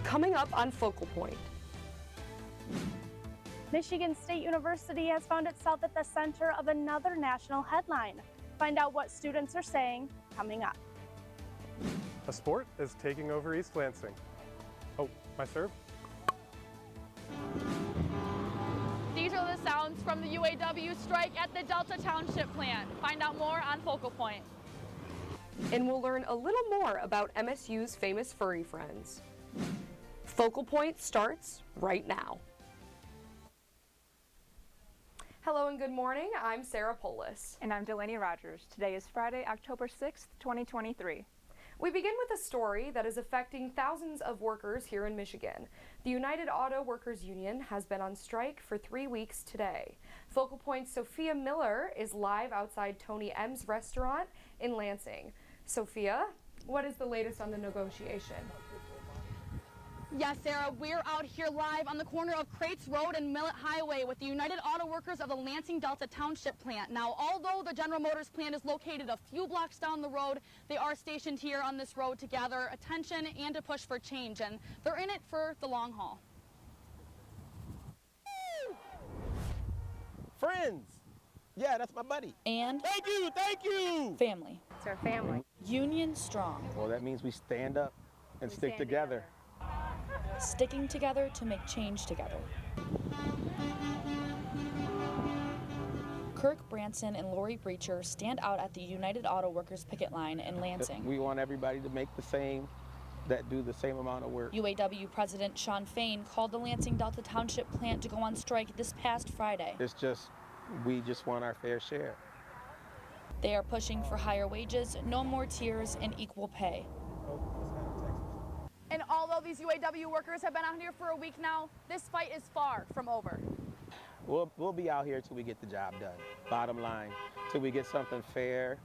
Coming up on Focal Point. Michigan State University has found itself at the center of another national headline. Find out what students are saying coming up. A sport is taking over East Lansing. Oh, my serve? These are the sounds from the UAW strike at the Delta Township plant. Find out more on Focal Point. And we'll learn a little more about MSU's famous furry friends. Focal Point starts right now. Hello and good morning. I'm Sarah Polis. And I'm Delaney Rogers. Today is Friday, October 6th, 2023. We begin with a story that is affecting thousands of workers here in Michigan. The United Auto Workers Union has been on strike for 3 weeks today. Focal Point's Sophia Miller is live outside Tony M's restaurant in Lansing. Sophia, what is the latest on the negotiation? Yes, Sarah, we're out here live on the corner of Crates Road and Millet Highway with the United Auto Workers of the Lansing Delta Township plant. Now, although the General Motors plant is located a few blocks down the road, they are stationed here on this road to gather attention and to push for change, and they're in it for the long haul. Friends. Yeah, that's my buddy. And thank you. Family. It's our family. Union strong. Well, that means we stand up and stick together. Sticking together to make change together. Kirk Branson and Lori Breacher stand out at the United Auto Workers picket line in Lansing. We want everybody to make do the same amount of work. UAW President Shawn Fain called the Lansing Delta Township plant to go on strike this past Friday. We just want our fair share. They are pushing for higher wages, no more tiers, and equal pay. And although these UAW workers have been out here for a week now, this fight is far from over. We'll be out here till we get the job done. Bottom line, till we get something fair,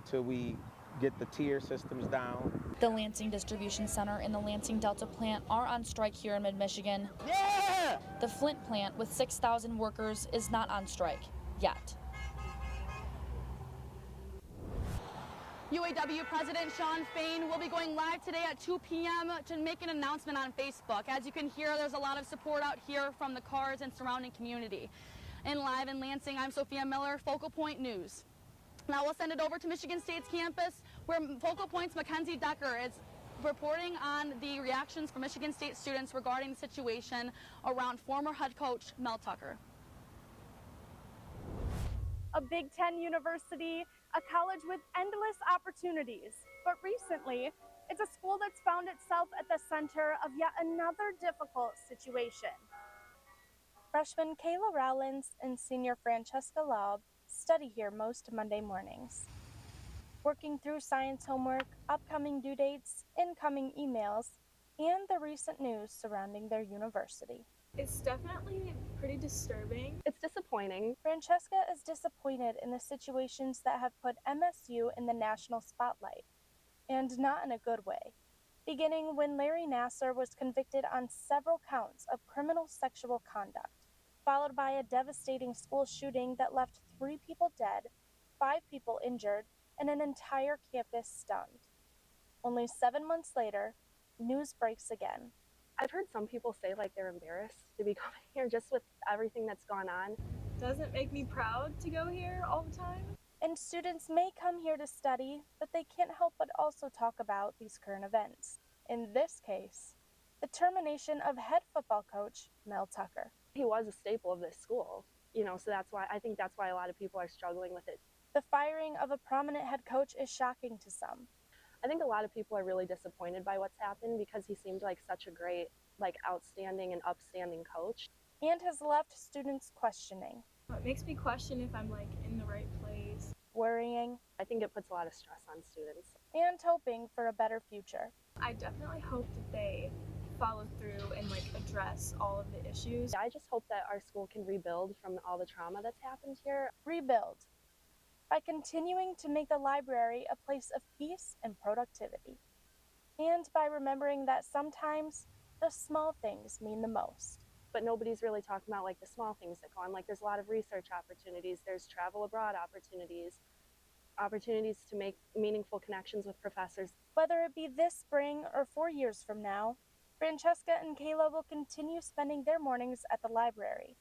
till we get the tier systems down. The Lansing Distribution Center and the Lansing Delta plant are on strike here in mid-Michigan. Yeah! The Flint plant with 6,000 workers is not on strike yet. UAW President Shawn Fain will be going live today at 2 p.m. to make an announcement on Facebook. As you can hear, there's a lot of support out here from the cars and surrounding community. And live in Lansing, I'm Sophia Miller, Focal Point News. Now we'll send it over to Michigan State's campus, where Focal Point's Mackenzie Decker is reporting on the reactions from Michigan State students regarding the situation around former head coach Mel Tucker. A Big Ten university, a college with endless opportunities. But recently, it's a school that's found itself at the center of yet another difficult situation. Freshman Kayla Rowlands and senior Francesca Laub study here most Monday mornings. Working through science homework, upcoming due dates, incoming emails, and the recent news surrounding their university. It's definitely pretty disturbing. It's disappointing. Francesca is disappointed in the situations that have put MSU in the national spotlight, and not in a good way. Beginning when Larry Nassar was convicted on several counts of criminal sexual conduct, followed by a devastating school shooting that left 3 people dead, 5 people injured, and an entire campus stunned. Only 7 months later, news breaks again. I've heard some people say like they're embarrassed to be coming here just with everything that's gone on. Doesn't make me proud to go here all the time. And students may come here to study, but they can't help but also talk about these current events. In this case, the termination of head football coach Mel Tucker. He was a staple of this school, so I think that's why a lot of people are struggling with it. The firing of a prominent head coach is shocking to some. I think a lot of people are really disappointed by what's happened because he seemed like such a great, outstanding and upstanding coach. And has left students questioning. It makes me question if I'm in the right place. Worrying. I think it puts a lot of stress on students. And hoping for a better future. I definitely hope that they follow through and address all of the issues. I just hope that our school can rebuild from all the trauma that's happened here. Rebuild. By continuing to make the library a place of peace and productivity. And by remembering that sometimes the small things mean the most. But nobody's really talking about the small things that go on. There's a lot of research opportunities, there's travel abroad opportunities to make meaningful connections with professors. Whether it be this spring or 4 years from now, Francesca and Kayla will continue spending their mornings at the library,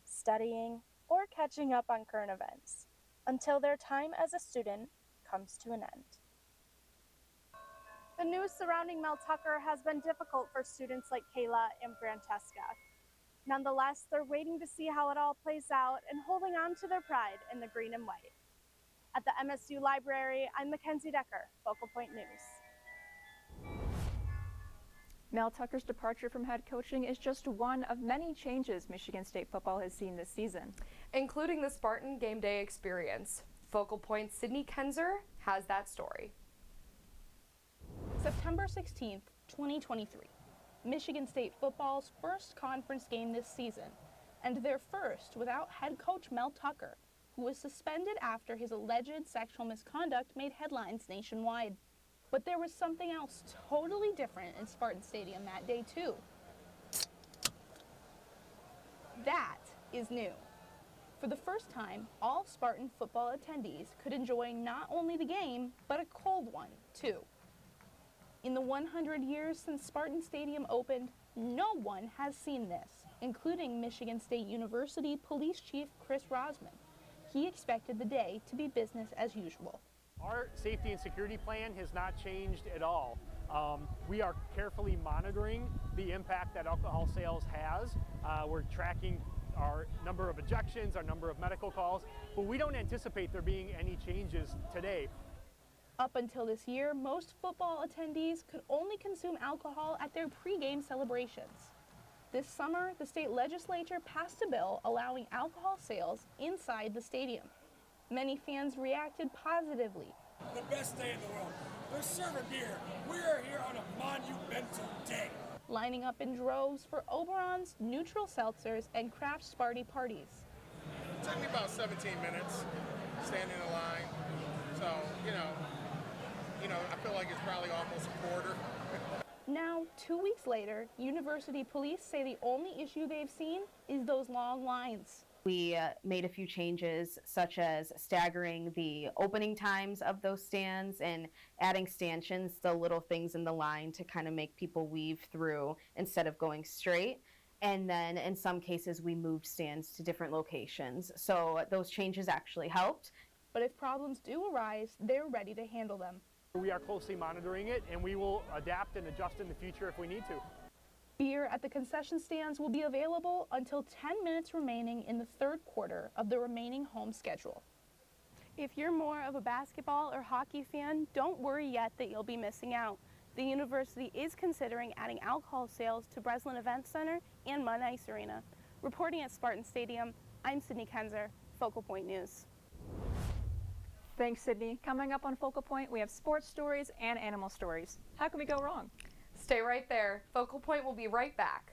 studying or catching up on current events until their time as a student comes to an end. The news surrounding Mel Tucker has been difficult for students like Kayla and Francesca. Nonetheless, they're waiting to see how it all plays out and holding on to their pride in the green and white. At the MSU Library, I'm Mackenzie Decker, Focal Point News. Mel Tucker's departure from head coaching is just one of many changes Michigan State football has seen this season, including the Spartan game day experience. Focal Point's Sydney Kenzer has that story. September 16th, 2023. Michigan State football's first conference game this season, and their first without head coach Mel Tucker, who was suspended after his alleged sexual misconduct made headlines nationwide. But there was something else totally different in Spartan Stadium that day too. That is new. For the first time, all Spartan football attendees could enjoy not only the game, but a cold one too. In the 100 years since Spartan Stadium opened, no one has seen this, including Michigan State University Police Chief Chris Rosman. He expected the day to be business as usual. Our safety and security plan has not changed at all. We are carefully monitoring the impact that alcohol sales has. We're tracking our number of ejections, our number of medical calls, but we don't anticipate there being any changes today. Up until this year, most football attendees could only consume alcohol at their pregame celebrations. This summer, the state legislature passed a bill allowing alcohol sales inside the stadium. Many fans reacted positively. The best day in the world. They're serving beer. We are here on a monumental day. Lining up in droves for Oberon's, neutral seltzers, and craft Sparty parties. It took me about 17 minutes standing in line. So, you know, I feel like it's probably almost a quarter. Now, 2 weeks later, university police say the only issue they've seen is those long lines. We made a few changes, such as staggering the opening times of those stands and adding stanchions, the little things in the line to kind of make people weave through instead of going straight. And then in some cases, we moved stands to different locations. So those changes actually helped. But if problems do arise, they're ready to handle them. We are closely monitoring it, and we will adapt and adjust in the future if we need to. Beer at the concession stands will be available until 10 minutes remaining in the third quarter of the remaining home schedule. If you're more of a basketball or hockey fan, don't worry yet that you'll be missing out. The university is considering adding alcohol sales to Breslin Event Center and Mud Ice Arena. Reporting at Spartan Stadium, I'm Sydney Kenzer, Focal Point News. Thanks, Sydney. Coming up on Focal Point, we have sports stories and animal stories. How can we go wrong? Stay right there. Focal Point will be right back.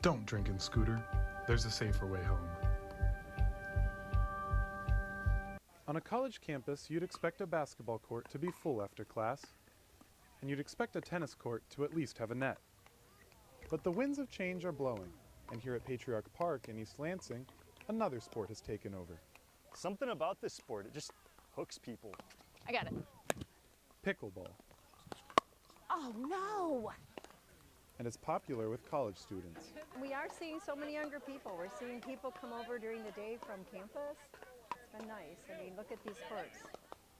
Don't drink and scooter. There's a safer way home. On a college campus, you'd expect a basketball court to be full after class, and you'd expect a tennis court to at least have a net. But the winds of change are blowing, and here at Patriarch Park in East Lansing, another sport has taken over. Something about this sport, it just hooks people. I got it. Pickle Ball. Oh no! And it's popular with college students. We are seeing so many younger people. We're seeing people come over during the day from campus. It's been nice. I mean, look at these courts.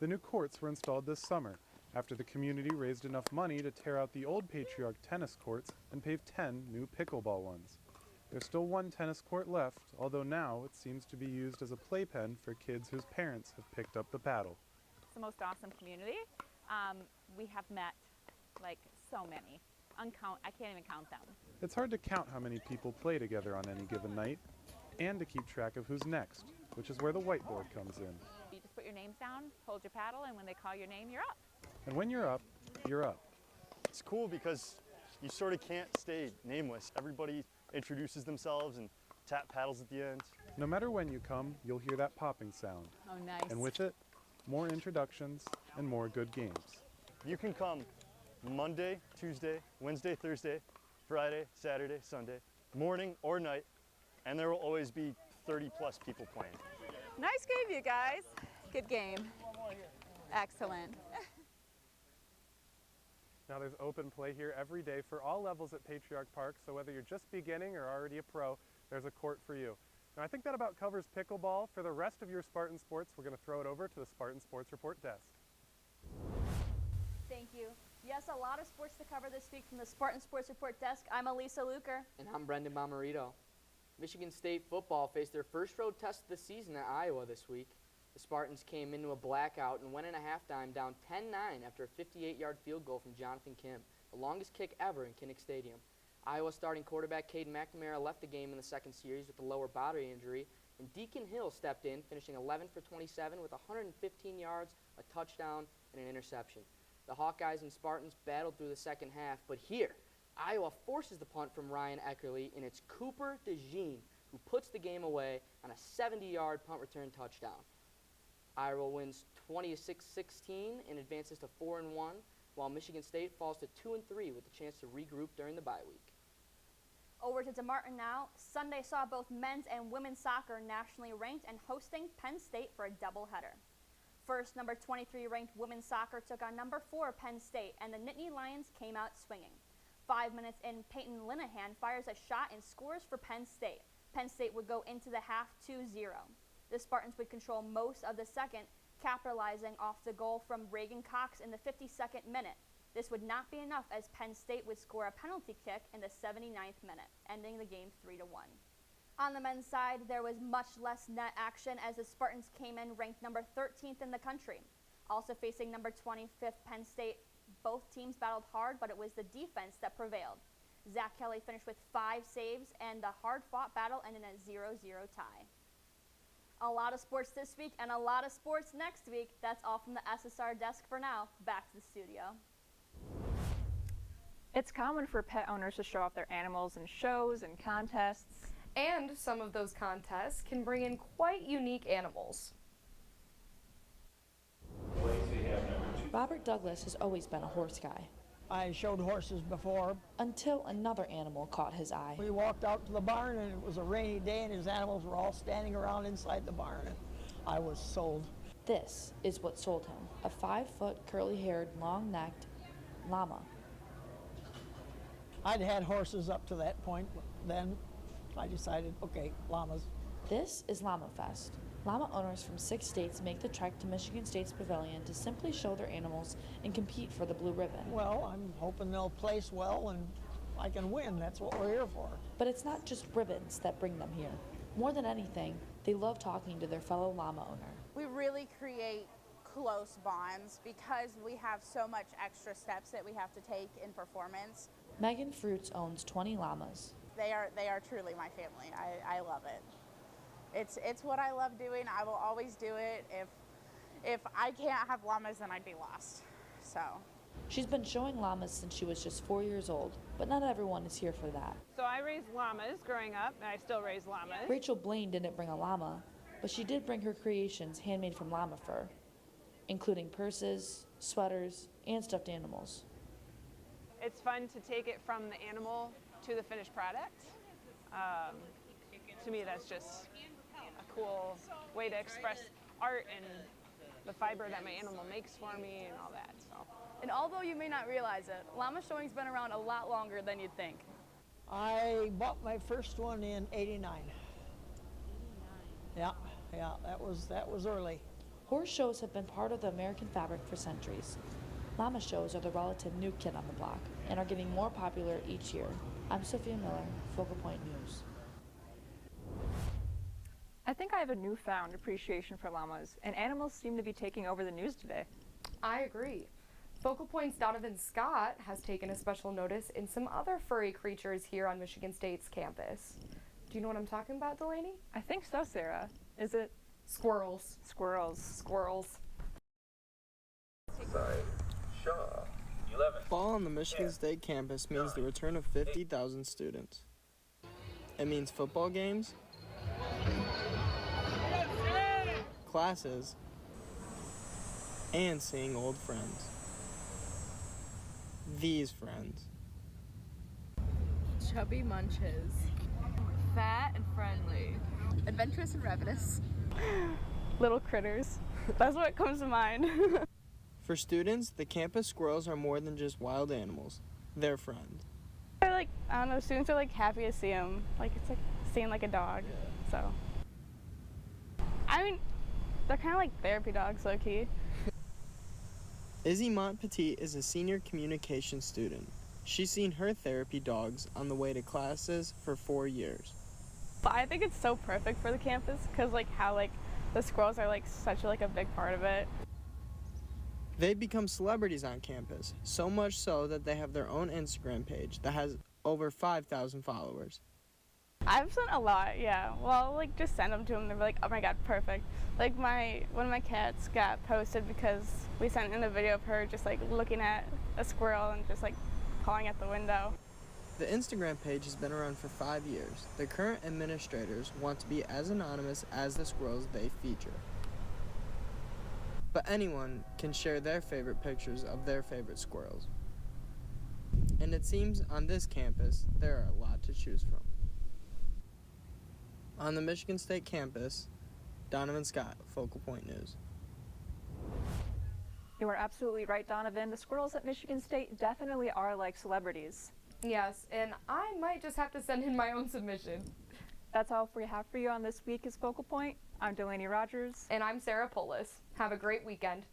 The new courts were installed this summer after the community raised enough money to tear out the old Patriarch tennis courts and pave 10 new pickleball ones. There's still one tennis court left, although now it seems to be used as a playpen for kids whose parents have picked up the paddle. It's the most awesome community. We have met like so many I can't even count them. It's hard to count how many people play together on any given night, and to keep track of who's next, which is where the whiteboard comes in. You just put your names down, hold your paddle, and when they call your name, you're up. And when you're up, you're up. It's cool because you sort of can't stay nameless. Everybody introduces themselves and tap paddles at the end. No matter when you come, you'll hear that popping sound. Oh, nice. And with it, more introductions and more good games. You can come Monday, Tuesday, Wednesday, Thursday, Friday, Saturday, Sunday, morning or night, and there will always be 30 plus people playing. Nice game, you guys. Good game. Excellent. Now there's open play here every day for all levels at Patriarch Park, so whether you're just beginning or already a pro, there's a court for you. Now I think that about covers pickleball. For the rest of your Spartan sports, we're going to throw it over to the Spartan Sports Report desk. Thank you. Yes, a lot of sports to cover this week from the Spartan Sports Report desk. I'm Elisa Luker. And I'm Brendan Bomarito. Michigan State football faced their first road test of the season at Iowa this week. The Spartans came into a blackout and went in at halftime down 10-9 after a 58-yard field goal from Jonathan Kim, the longest kick ever in Kinnick Stadium. Iowa starting quarterback Caden McNamara left the game in the second series with a lower body injury, and Deacon Hill stepped in, finishing 11 for 27 with 115 yards, a touchdown, and an interception. The Hawkeyes and Spartans battled through the second half, but here, Iowa forces the punt from Ryan Eckerly, and it's Cooper DeJean who puts the game away on a 70-yard punt return touchdown. Iowa wins 26-16 and advances to 4-1, while Michigan State falls to 2-3 with a chance to regroup during the bye week. Over to DeMartin now. Sunday saw both men's and women's soccer nationally ranked and hosting Penn State for a doubleheader. First, number 23 ranked women's soccer took on number 4 Penn State, and the Nittany Lions came out swinging. 5 minutes in, Peyton Linehan fires a shot and scores for Penn State. Penn State would go into the half 2-0. The Spartans would control most of the second, capitalizing off the goal from Reagan Cox in the 52nd minute. This would not be enough as Penn State would score a penalty kick in the 79th minute, ending the game 3-1. On the men's side, there was much less net action as the Spartans came in ranked number 13th in the country. Also facing number 25th Penn State, both teams battled hard, but it was the defense that prevailed. Zach Kelly finished with 5 saves, and the hard-fought battle ended in a 0-0 tie. A lot of sports this week and a lot of sports next week. That's all from the SSR desk for now. Back to the studio. It's common for pet owners to show off their animals in shows and contests. And some of those contests can bring in quite unique animals. Robert Douglas has always been a horse guy. I showed horses before. Until another animal caught his eye. We walked out to the barn and it was a rainy day and his animals were all standing around inside the barn. And I was sold. This is what sold him, a 5-foot, curly-haired, long-necked llama. I'd had horses up to that point, but then I decided, okay, llamas. This is Llama Fest. Llama owners from 6 states make the trek to Michigan State's pavilion to simply show their animals and compete for the blue ribbon. Well, I'm hoping they'll place well and I can win. That's what we're here for. But it's not just ribbons that bring them here. More than anything, they love talking to their fellow llama owner. We really create close bonds because we have so much extra steps that we have to take in performance. Megan Fruits owns 20 llamas. They are truly my family. I love it. It's what I love doing. I will always do it. If I can't have llamas, then I'd be lost. So. She's been showing llamas since she was just 4 years old, but not everyone is here for that. So I raised llamas growing up, and I still raise llamas. Rachel Blaine didn't bring a llama, but she did bring her creations handmade from llama fur, including purses, sweaters, and stuffed animals. It's fun to take it from the animal to the finished product. To me, that's just a cool way to express art and the fiber that my animal makes for me and all that. So. And although you may not realize it, llama showing's been around a lot longer than you'd think. I bought my first one in '89. Yeah, that was early. Horse shows have been part of the American fabric for centuries. Llama shows are the relative new kid on the block and are getting more popular each year. I'm Sophia Miller, Focal Point News. I think I have a newfound appreciation for llamas, and animals seem to be taking over the news today. I agree. Focal Point's Donovan Scott has taken a special notice in some other furry creatures here on Michigan State's campus. Do you know what I'm talking about, Delaney? I think so, Sarah. Is it? Squirrels. Squirrels. Squirrels. Fall on the Michigan State campus means the return of 50,000 students. It means football games, classes, and seeing old friends. These friends. Chubby munches. Fat and friendly. Adventurous and ravenous. Little critters. That's what comes to mind. For students, the campus squirrels are more than just wild animals. They're friends. I don't know, students are happy to see them. It's like seeing a dog, so. I mean, they're kind of like therapy dogs, low-key. Izzy Montpetit is a senior communication student. She's seen her therapy dogs on the way to classes for 4 years. But I think it's so perfect for the campus because how the squirrels are such a big part of it. They become celebrities on campus, so much so that they have their own Instagram page that has over 5,000 followers. I've sent a lot, yeah. Well, just send them to them. They're like, oh my god, perfect. One of my cats got posted because we sent in a video of her just looking at a squirrel and just calling at the window. The Instagram page has been around for 5 years. The current administrators want to be as anonymous as the squirrels they feature. But anyone can share their favorite pictures of their favorite squirrels. And it seems on this campus, there are a lot to choose from. On the Michigan State campus, Donovan Scott, Focal Point News. You are absolutely right, Donovan. The squirrels at Michigan State definitely are like celebrities. Yes, and I might just have to send in my own submission. That's all we have for you on this week's Focal Point. I'm Delaney Rogers. And I'm Sarah Polis. Have a great weekend.